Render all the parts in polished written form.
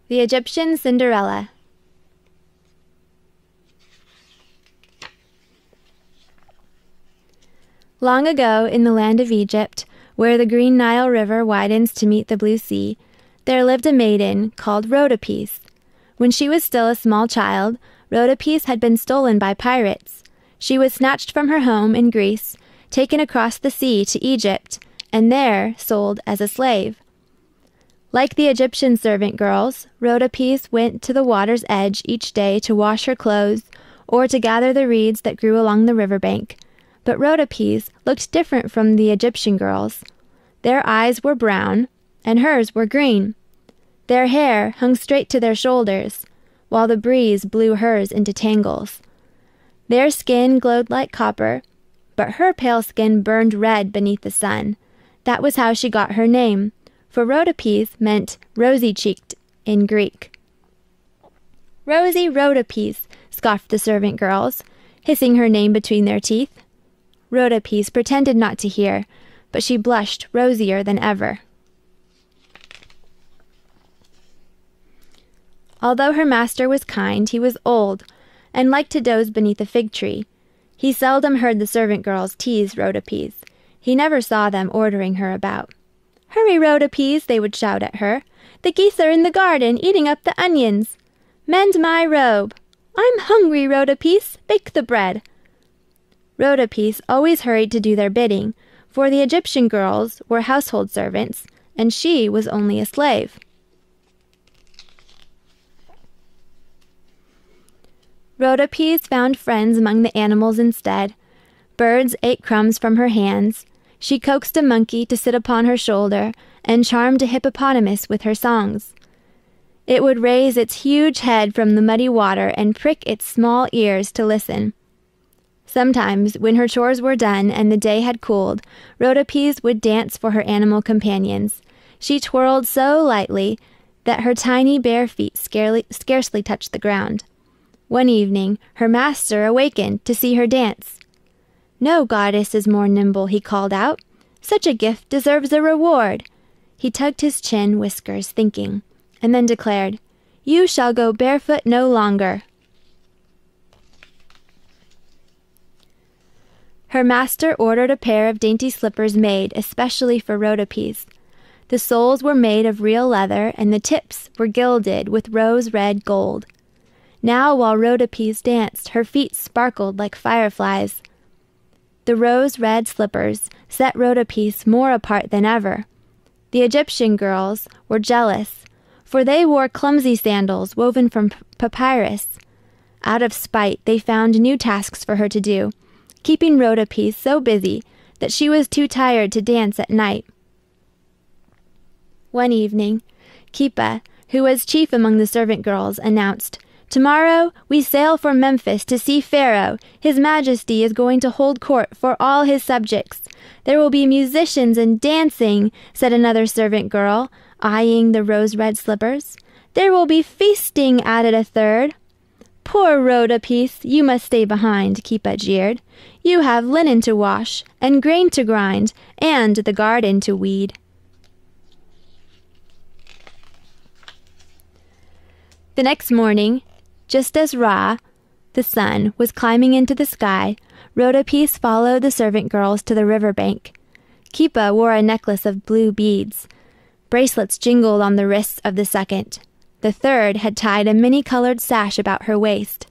The Egyptian Cinderella. Long ago, in the land of Egypt, where the green Nile River widens to meet the blue sea, there lived a maiden called Rhodope. When she was still a small child, Rhodope had been stolen by pirates. She was snatched from her home in Greece, taken across the sea to Egypt, and there sold as a slave. Like the Egyptian servant girls, Rhodope went to the water's edge each day to wash her clothes or to gather the reeds that grew along the riverbank. But Rhodope looked different from the Egyptian girls. Their eyes were brown, and hers were green. Their hair hung straight to their shoulders, while the breeze blew hers into tangles. Their skin glowed like copper, but her pale skin burned red beneath the sun. That was how she got her name, for Rhodope meant rosy-cheeked in Greek. "Rosy Rhodope," scoffed the servant girls, hissing her name between their teeth. Rhodope pretended not to hear, but she blushed rosier than ever. Although her master was kind, he was old, and liked to doze beneath a fig tree. He seldom heard the servant girls tease Rhodope. He never saw them ordering her about. "Hurry, Rhodope," they would shout at her. "The geese are in the garden, eating up the onions. Mend my robe. I'm hungry, Rhodope. Bake the bread." Rhodope always hurried to do their bidding, for the Egyptian girls were household servants, and she was only a slave. Rhodope found friends among the animals instead. Birds ate crumbs from her hands. She coaxed a monkey to sit upon her shoulder and charmed a hippopotamus with her songs. It would raise its huge head from the muddy water and prick its small ears to listen. Sometimes, when her chores were done and the day had cooled, Rhodope would dance for her animal companions. She twirled so lightly that her tiny bare feet scarcely touched the ground. One evening, her master awakened to see her dance. "No goddess is more nimble," he called out. "Such a gift deserves a reward." He tugged his chin whiskers, thinking, and then declared, "You shall go barefoot no longer." Her master ordered a pair of dainty slippers made especially for Rhodope. The soles were made of real leather, and the tips were gilded with rose-red gold. Now, while Rhodope danced, her feet sparkled like fireflies. The rose-red slippers set Rhodope more apart than ever. The Egyptian girls were jealous, for they wore clumsy sandals woven from papyrus. Out of spite, they found new tasks for her to do, keeping Rhodope so busy that she was too tired to dance at night. One evening, Climo, who was chief among the servant girls, announced, "Tomorrow we sail for Memphis to see Pharaoh. His Majesty is going to hold court for all his subjects. There will be musicians and dancing," said another servant girl, eyeing the rose-red slippers. "There will be feasting," added a third. "Poor Rhodope, you must stay behind," Climo jeered. "You have linen to wash, and grain to grind, and the garden to weed." The next morning, just as Ra, the sun, was climbing into the sky, Rhodope followed the servant girls to the riverbank. Climo wore a necklace of blue beads. Bracelets jingled on the wrists of the second. The third had tied a many-colored sash about her waist.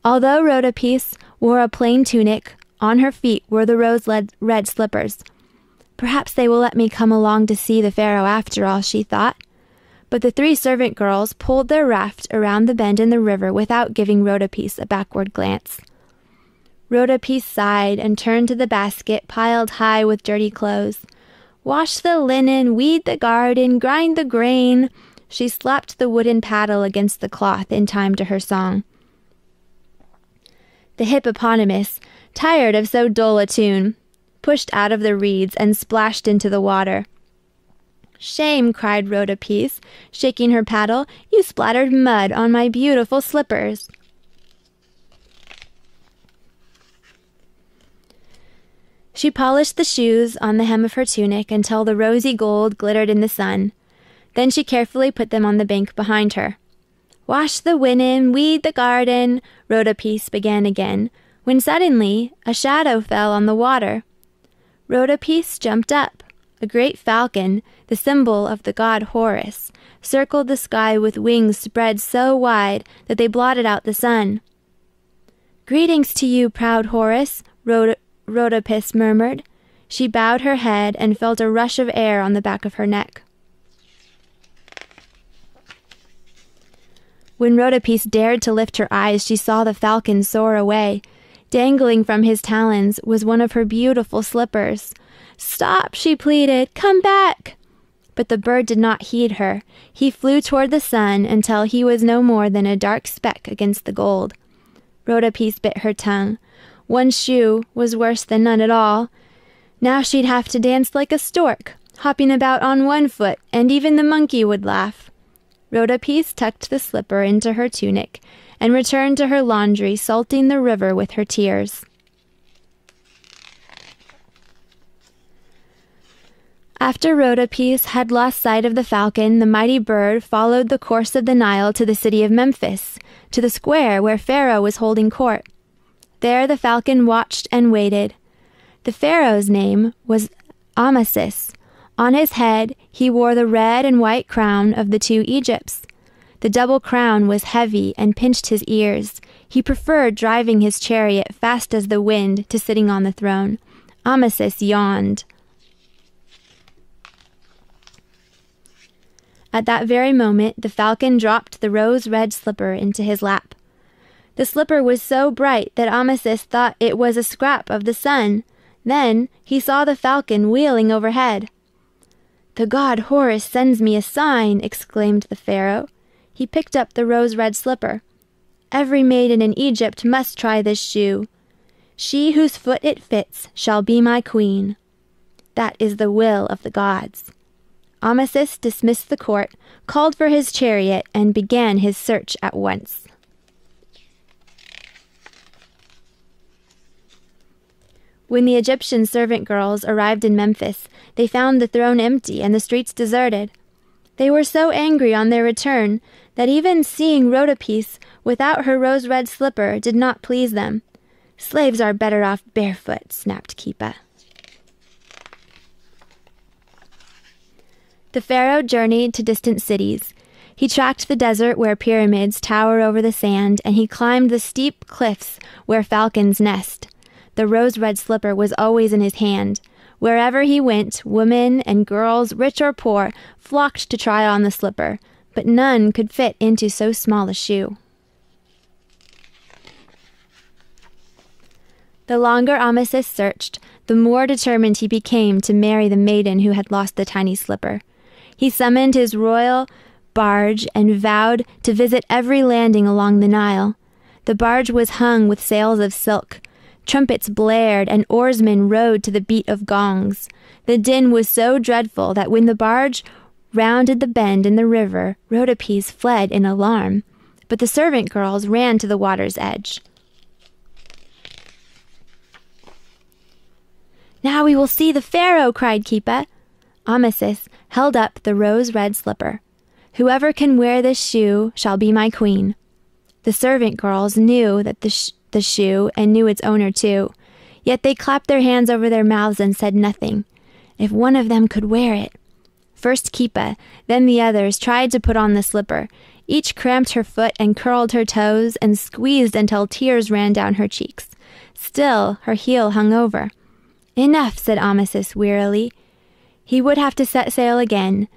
Although Rhodope wore a plain tunic, on her feet were the rose-red slippers. "Perhaps they will let me come along to see the Pharaoh after all," she thought. But the three servant girls pulled their raft around the bend in the river without giving Rhodope a backward glance. Rhodope sighed and turned to the basket piled high with dirty clothes. "Wash the linen, weed the garden, grind the grain." She slapped the wooden paddle against the cloth in time to her song. The hippopotamus, tired of so dull a tune, pushed out of the reeds and splashed into the water. "Shame," cried Rhodope, shaking her paddle. "You splattered mud on my beautiful slippers." She polished the shoes on the hem of her tunic until the rosy gold glittered in the sun. Then she carefully put them on the bank behind her. "Wash the winnin', weed the garden," Rhodopees began again, when suddenly a shadow fell on the water. Rhodopees jumped up. A great falcon, the symbol of the god Horus, circled the sky with wings spread so wide that they blotted out the sun. "Greetings to you, proud Horus," Rhodopees murmured. She bowed her head and felt a rush of air on the back of her neck. When Rhodopees dared to lift her eyes, she saw the falcon soar away. Dangling from his talons was one of her beautiful slippers. "Stop," she pleaded. "Come back." But the bird did not heed her. He flew toward the sun until he was no more than a dark speck against the gold. Rhodopees bit her tongue. One shoe was worse than none at all. Now she'd have to dance like a stork, hopping about on one foot, and even the monkey would laugh. Rhodopees tucked the slipper into her tunic and returned to her laundry, salting the river with her tears. After Rhodopees had lost sight of the falcon, the mighty bird followed the course of the Nile to the city of Memphis, to the square where Pharaoh was holding court. There the falcon watched and waited. The Pharaoh's name was Amasis. On his head he wore the red and white crown of the two Egypts. The double crown was heavy and pinched his ears. He preferred driving his chariot fast as the wind to sitting on the throne. Amasis yawned. At that very moment, the falcon dropped the rose-red slipper into his lap. The slipper was so bright that Amasis thought it was a scrap of the sun. Then he saw the falcon wheeling overhead. "The god Horus sends me a sign," exclaimed the Pharaoh. He picked up the rose-red slipper. "Every maiden in Egypt must try this shoe. She whose foot it fits shall be my queen. That is the will of the gods." Amasis dismissed the court, called for his chariot, and began his search at once. When the Egyptian servant girls arrived in Memphis, they found the throne empty and the streets deserted. They were so angry on their return that even seeing Rhodopees without her rose-red slipper did not please them. "Slaves are better off barefoot," snapped Kipa. The Pharaoh journeyed to distant cities. He tracked the desert where pyramids tower over the sand, and he climbed the steep cliffs where falcons nest. The rose-red slipper was always in his hand. Wherever he went, women and girls, rich or poor, flocked to try on the slipper, but none could fit into so small a shoe. The longer Amasis searched, the more determined he became to marry the maiden who had lost the tiny slipper. He summoned his royal barge and vowed to visit every landing along the Nile. The barge was hung with sails of silk. Trumpets blared, and oarsmen rowed to the beat of gongs. The din was so dreadful that when the barge rounded the bend in the river, Rhodopees fled in alarm. But the servant girls ran to the water's edge. "Now we will see the Pharaoh," cried Kipa. Amasis held up the rose-red slipper. "Whoever can wear this shoe shall be my queen." The servant girls knew that the shoe and knew its owner too. Yet they clapped their hands over their mouths and said nothing. If one of them could wear it. First Kipa, then the others tried to put on the slipper. Each cramped her foot and curled her toes and squeezed until tears ran down her cheeks. Still, her heel hung over. "Enough," said Amasis wearily. He would have to set sail again,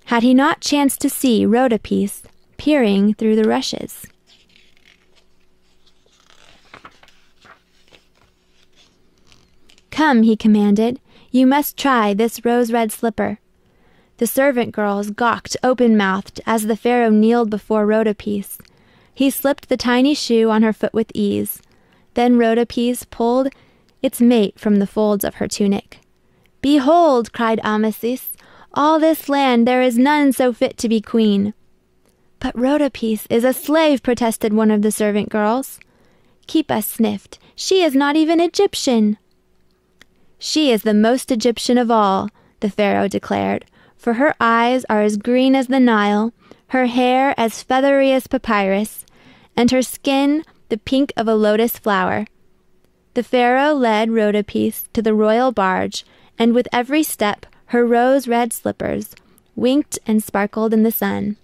had he not chanced to see Rhodopees peering through the rushes. "Come," he commanded. "You must try this rose-red slipper." The servant girls gawked open-mouthed as the Pharaoh kneeled before Rhodopees. He slipped the tiny shoe on her foot with ease. Then Rhodopees pulled its mate from the folds of her tunic. "Behold," cried Amasis, "all this land there is none so fit to be queen." "But Rhodopees is a slave," protested one of the servant girls. Kipa sniffed. "She is not even Egyptian." "She is the most Egyptian of all," the Pharaoh declared, for her eyes are as green as the Nile, her hair as feathery as papyrus, and her skin the pink of a lotus flower. The Pharaoh led Rhodope to the royal barge, and with every step her rose-red slippers winked and sparkled in the sun.